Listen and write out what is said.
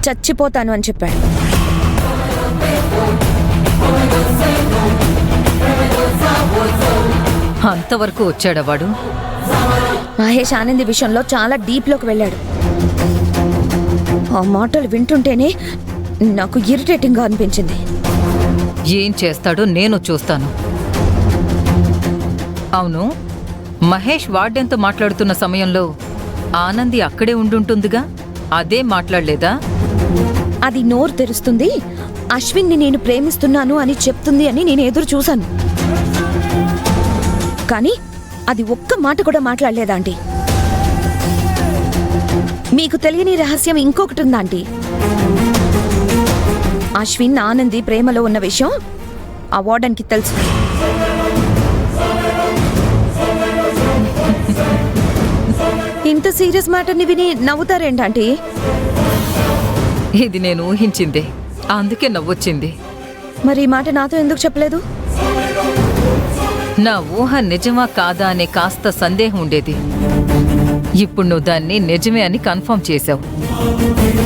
చచ్చిపోతాను అని చెప్పాడు. అంతవరకు వచ్చాడా వాడు? మహేష్ ఆనంది విషయంలో చాలా డీప్లోకి వెళ్ళాడు. ఆ మాటలు వింటుంటేనే నాకు ఇరిటేటింగ్గా అనిపించింది. ఏం చేస్తాడో నేను చూస్తాను. అవును, మహేష్ వార్డెన్తో మాట్లాడుతున్న సమయంలో ఆనంది అక్కడే ఉండుంటుందిగా, అదే మాట్లాడలేదా? అది నోరు తెరుస్తుంది, అశ్విన్ని నేను ప్రేమిస్తున్నాను అని చెప్తుంది అని నేను ఎదురు చూశాను. కానీ అది ఒక్క మాట కూడా మాట్లాడలేదా ఆంటీ? మీకు తెలియని రహస్యం ఇంకొకటి ఉందా ఆంటీ? అశ్విన్ ఆనంది ప్రేమలో ఉన్న విషయం ఆ వార్డెన్కి తెలుసు. ఇంత సీరియస్ మ్యాటర్ని విని నవ్వుతారేంటంటీ? ఇది నేను ఊహించిందే, అందుకే నవ్వొచ్చింది. మరి ఈ మాట నాతో ఎందుకు చెప్పలేదు? నా ఊహ నిజమా కాదా అనే కాస్త సందేహం ఉండేది. ఇప్పుడు నువ్వు దాన్ని నిజమే అని కన్ఫర్మ్ చేశావు.